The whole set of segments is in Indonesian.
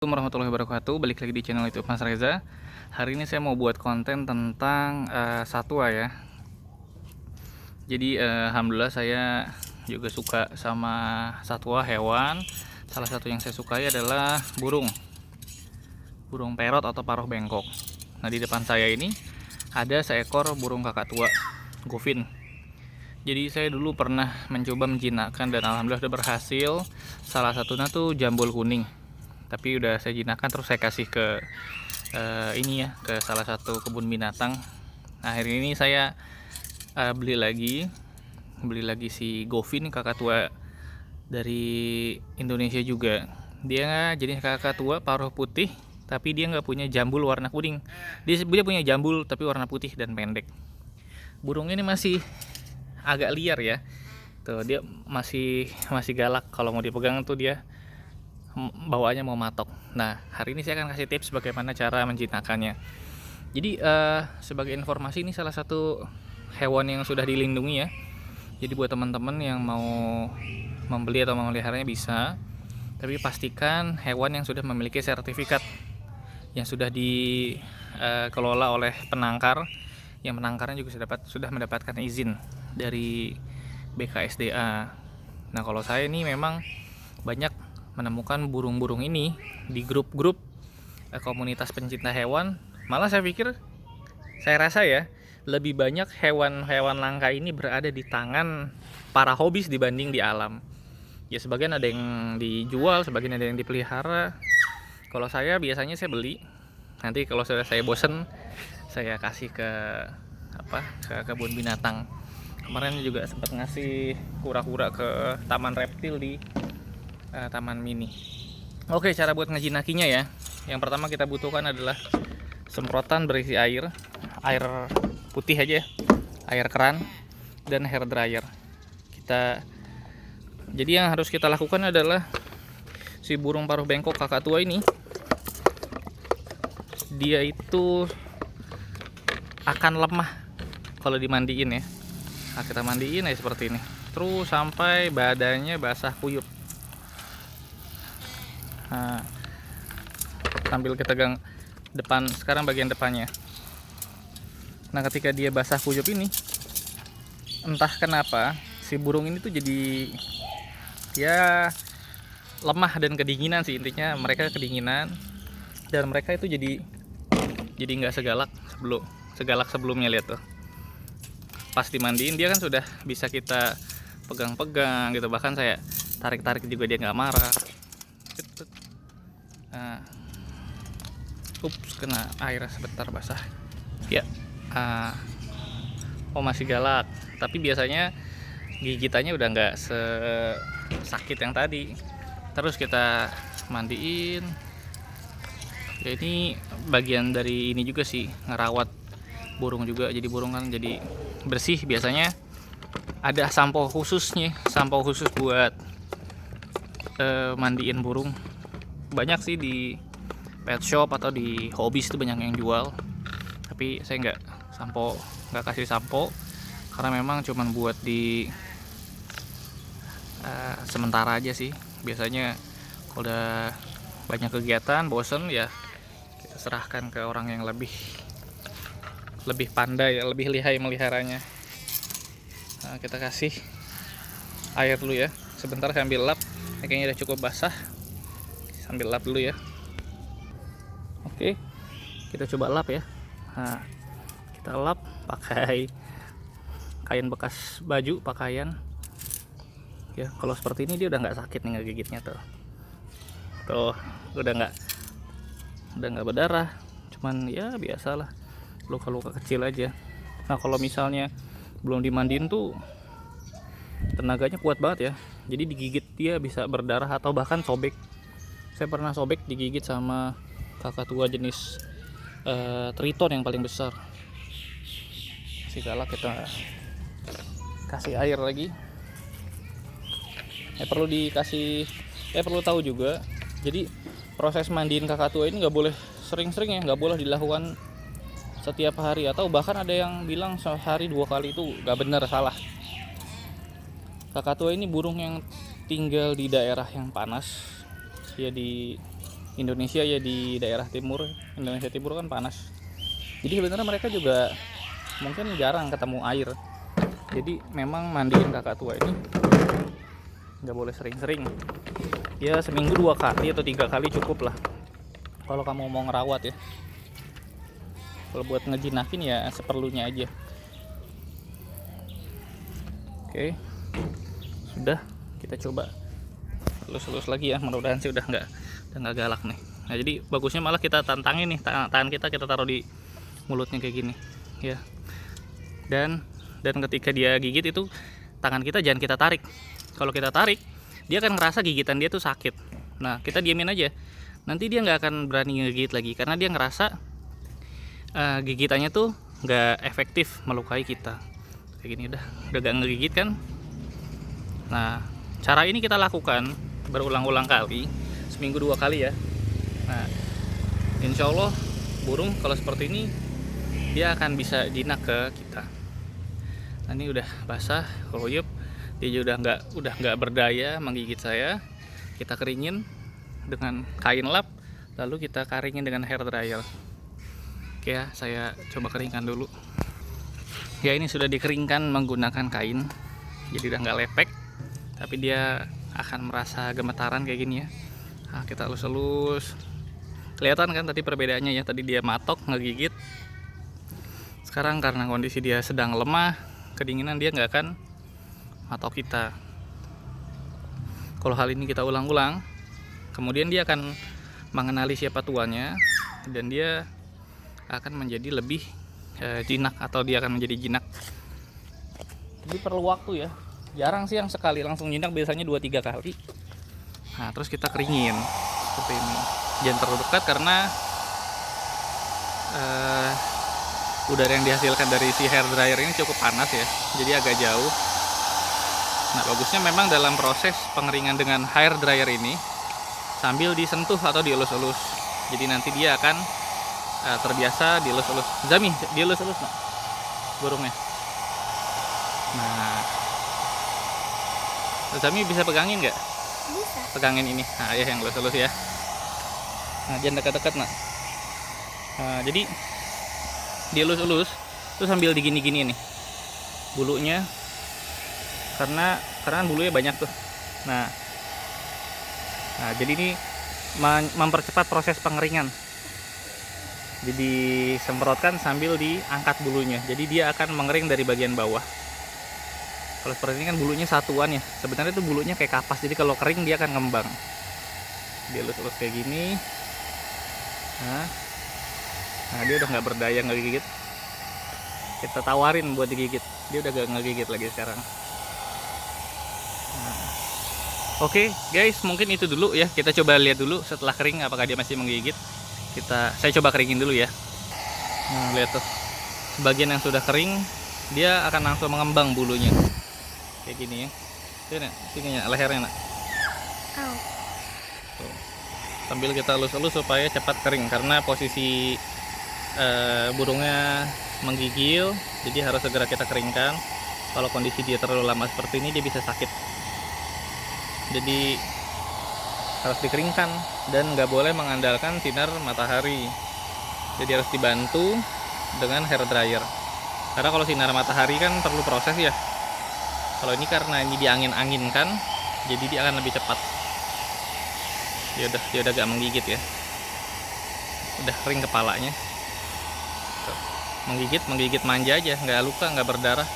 Assalamualaikum warahmatullahi wabarakatuh. Balik lagi di channel YouTube Mas Reza. Hari ini saya mau buat konten tentang satwa ya. Jadi alhamdulillah saya juga suka sama satwa hewan. Salah satu yang saya sukai adalah burung perot atau paruh bengkok. Nah, di depan saya ini ada seekor burung kakak tua, Govin. Jadi saya dulu pernah mencoba menjinakkan dan alhamdulillah sudah berhasil. Salah satunya tuh jambul kuning. Tapi udah saya jinakkan, terus saya kasih ke ke salah satu kebun binatang. Nah, hari ini saya beli lagi si Govin, kakak tua dari Indonesia juga. Dia jenis kakak tua paruh putih, tapi dia nggak punya jambul warna kuning. Dia punya jambul tapi warna putih dan pendek. Burung ini masih agak liar ya. Tuh, dia masih galak. Kalau mau dipegang tuh dia bawaannya mau matok. Nah, hari ini saya akan kasih tips bagaimana cara menjinakkannya. Jadi sebagai informasi, ini salah satu hewan yang sudah dilindungi ya. Jadi buat teman-teman yang mau membeli atau memeliharanya bisa, tapi pastikan hewan yang sudah memiliki sertifikat, yang sudah dikelola oleh penangkar, yang penangkarnya juga sudah mendapatkan izin dari BKSDA. Nah, kalau saya ini memang banyak menemukan burung-burung ini di grup-grup komunitas pencinta hewan. Malah saya rasa ya, lebih banyak hewan-hewan langka ini berada di tangan para hobis dibanding di alam. Ya, sebagian ada yang dijual, sebagian ada yang dipelihara. Kalau saya biasanya saya beli. Nanti kalau sudah saya bosen, saya kasih ke kebun binatang. Kemarin juga sempat ngasih kura-kura ke taman reptil di taman mini. Oke, cara buat ngejinakinya ya. Yang pertama kita butuhkan adalah semprotan berisi air putih aja, air keran, dan hair dryer. Jadi yang harus kita lakukan adalah si burung paruh bengkok kakak tua ini, dia itu akan lemah kalau dimandiin ya. Nah, kita mandiin ya seperti ini, terus sampai badannya basah kuyup. Nah, sambil kita pegang sekarang bagian depannya. Nah, ketika dia basah kuyup ini, entah kenapa si burung ini tuh jadi ya lemah dan kedinginan sih, intinya mereka kedinginan, dan mereka itu jadi nggak segalak sebelumnya. Lihat tuh, pas dimandiin dia kan sudah bisa kita pegang-pegang gitu, bahkan saya tarik-tarik juga dia nggak marah. Nah, kena air sebentar basah ya. Masih galak, tapi biasanya gigitannya udah nggak sakit yang tadi. Terus kita mandiin ya, ini bagian dari ini juga sih, ngerawat burung juga. Jadi burung kan jadi bersih. Biasanya ada sampo khusus buat mandiin burung. Banyak sih di pet shop atau di hobis itu banyak yang jual, tapi saya nggak kasih sampo karena memang cuman buat di sementara aja sih. Biasanya kalau udah banyak kegiatan, bosen ya, kita serahkan ke orang yang lebih pandai, lebih lihai meliharanya. Nah, kita kasih air dulu ya sebentar sambil lap. Kayaknya udah cukup basah, sambil lap dulu ya. Oke, kita coba lap ya. Nah, kita lap pakai kain bekas baju, pakaian ya. Kalau seperti ini dia udah nggak sakit nih ngegigitnya tuh udah nggak berdarah, cuman ya biasalah luka-luka kecil aja. Nah, kalau misalnya belum dimandiin tuh tenaganya kuat banget ya, jadi digigit dia bisa berdarah atau bahkan sobek. Saya pernah sobek digigit sama kakak tua jenis triton yang paling besar. Si galak, kita kasih air lagi. Perlu tahu juga, jadi proses mandiin kakak tua ini nggak boleh sering-sering ya, nggak boleh dilakukan setiap hari, atau bahkan ada yang bilang sehari 2 kali. Itu nggak benar, salah. Kakak tua ini burung yang tinggal di daerah yang panas ya, di Indonesia ya, di daerah timur Indonesia timur kan panas. Jadi sebenarnya mereka juga mungkin jarang ketemu air. Jadi memang mandiin kakak tua ini nggak boleh sering-sering. Ya seminggu 2 kali atau 3 kali cukup lah. Kalau kamu mau ngerawat ya. Kalau buat ngejinakin ya seperlunya aja. Oke, sudah, kita coba lulus lagi ya. Mudah-mudahan sih udah nggak galak nih. Nah jadi bagusnya malah kita tantangin nih, tangan kita taruh di mulutnya kayak gini ya. Dan ketika dia gigit itu tangan kita jangan kita tarik. Kalau kita tarik dia akan ngerasa gigitan dia tuh sakit. Nah kita diamin aja, nanti dia nggak akan berani ngegigit lagi karena dia ngerasa gigitannya tuh nggak efektif melukai kita. Kayak gini udah gak ngegigit kan. Nah cara ini kita lakukan berulang-ulang kali, seminggu 2 kali ya. Nah insya Allah burung kalau seperti ini dia akan bisa jinak ke kita. Nah ini udah basah, koyup, dia udah nggak berdaya menggigit saya. Kita keringin dengan kain lap, lalu kita keringin dengan hair dryer. Oke ya, saya coba keringkan dulu. Ya ini sudah dikeringkan menggunakan kain, jadi udah nggak lepek, tapi dia akan merasa gemetaran kayak gini ya. Nah, kita elus-elus. Kelihatan kan tadi perbedaannya ya, tadi dia matok ngegigit. Sekarang karena kondisi dia sedang lemah, kedinginan, dia nggak akan matok kita. Kalau hal ini kita ulang-ulang, kemudian dia akan mengenali siapa tuannya, dan dia akan menjadi lebih jinak, atau dia akan menjadi jinak. Jadi perlu waktu ya, jarang sih yang sekali langsung jinak, biasanya 2-3 kali. Nah terus kita keringin seperti ini, jangan terlalu dekat karena udara yang dihasilkan dari si hair dryer ini cukup panas ya, jadi agak jauh. Nah bagusnya memang dalam proses pengeringan dengan hair dryer ini sambil disentuh atau dielus-elus, jadi nanti dia akan terbiasa dielus-elus. Zami, dielus-elus nak burungnya. Nah Zami bisa pegangin nggak? Bisa. Pegangin ini, nah ya yang elus-elus ya. Nah jangan dekat-dekat nak. Nah jadi dielus-elus terus sambil digini-gini nih bulunya, karena bulunya banyak tuh. Nah jadi ini mempercepat proses pengeringan. Jadi disemprotkan sambil diangkat bulunya, jadi dia akan mengering dari bagian bawah. Kalau seperti ini kan bulunya satuan ya, sebenarnya itu bulunya kayak kapas, jadi kalau kering dia akan ngembang. Dielus-elus kayak gini. Nah dia udah nggak berdaya ngegigit. Kita tawarin buat digigit, dia udah gak ngegigit lagi sekarang. Nah, oke guys, mungkin itu dulu ya. Kita coba lihat dulu setelah kering apakah dia masih menggigit. Saya coba keringin dulu ya. Nah lihat tuh, sebagian yang sudah kering dia akan langsung mengembang bulunya kayak gini ya. Sini ya lehernya nak. Tuh. Sambil kita elus-elus supaya cepat kering, karena posisi burungnya menggigil, jadi harus segera kita keringkan. Kalau kondisi dia terlalu lama seperti ini dia bisa sakit, jadi harus dikeringkan dan nggak boleh mengandalkan sinar matahari. Jadi harus dibantu dengan hair dryer, karena kalau sinar matahari kan perlu proses ya. Kalau ini karena ini diangin-anginkan, jadi dia akan lebih cepat. Dia udah gak menggigit ya, udah kering kepalanya. Menggigit manja aja, nggak luka, nggak berdarah.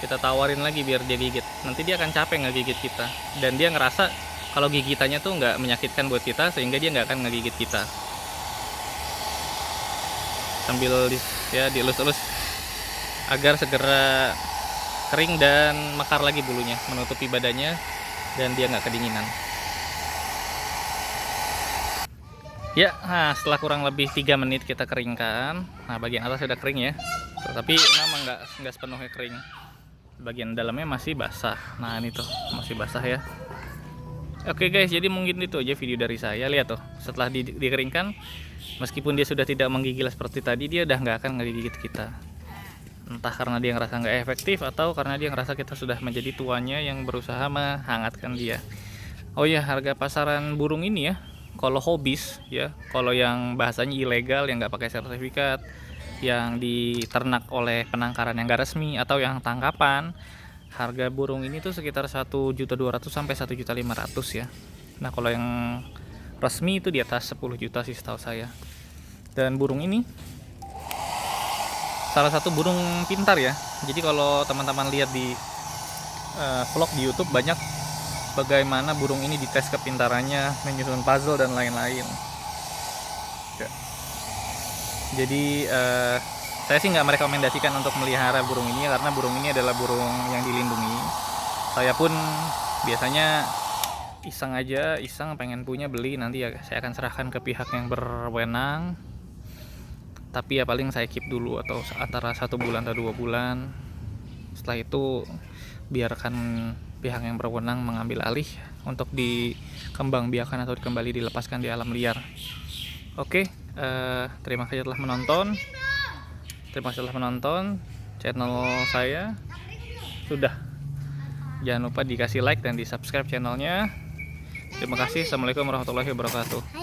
Kita tawarin lagi biar dia gigit, nanti dia akan capek ngegigit kita, dan dia ngerasa kalau gigitannya tuh nggak menyakitkan buat kita, sehingga dia nggak akan ngegigit kita. Sambil dielus-elus agar segera kering dan mekar lagi bulunya, menutupi badannya, dan dia nggak kedinginan. Ya, nah setelah kurang lebih 3 menit kita keringkan. Nah bagian atas sudah kering ya, tapi memang nggak sepenuhnya kering. Bagian dalamnya masih basah. Nah ini tuh masih basah ya. Oke guys, jadi mungkin itu aja video dari saya. Lihat tuh, setelah dikeringkan, meskipun dia sudah tidak menggigil seperti tadi, dia udah nggak akan ngegigit kita. Entah karena dia ngerasa nggak efektif, atau karena dia ngerasa kita sudah menjadi tuannya yang berusaha menghangatkan dia. Oh ya, harga pasaran burung ini ya kalau hobis ya, kalau yang bahasanya ilegal yang nggak pakai sertifikat, yang diternak oleh penangkaran yang nggak resmi atau yang tangkapan, harga burung ini tuh sekitar 1.200.000 sampai 1.500.000 ya. Nah kalau yang resmi itu di atas 10 juta sih setahu saya. Dan burung ini salah satu burung pintar ya. Jadi kalau teman-teman lihat di vlog di YouTube, banyak bagaimana burung ini dites kepintarannya menyusun puzzle dan lain-lain. Jadi saya sih nggak merekomendasikan untuk melihara burung ini karena burung ini adalah burung yang dilindungi. Saya pun biasanya iseng pengen punya, beli, nanti ya saya akan serahkan ke pihak yang berwenang. Tapi ya paling saya keep dulu atau antara 1 bulan atau 2 bulan. Setelah itu biarkan pihak yang berwenang mengambil alih untuk dikembangbiakan atau kembali dilepaskan di alam liar. Oke, terima kasih telah menonton. Terima kasih telah menonton channel saya. Sudah, jangan lupa dikasih like dan di subscribe channelnya. Terima kasih. Assalamualaikum warahmatullahi wabarakatuh.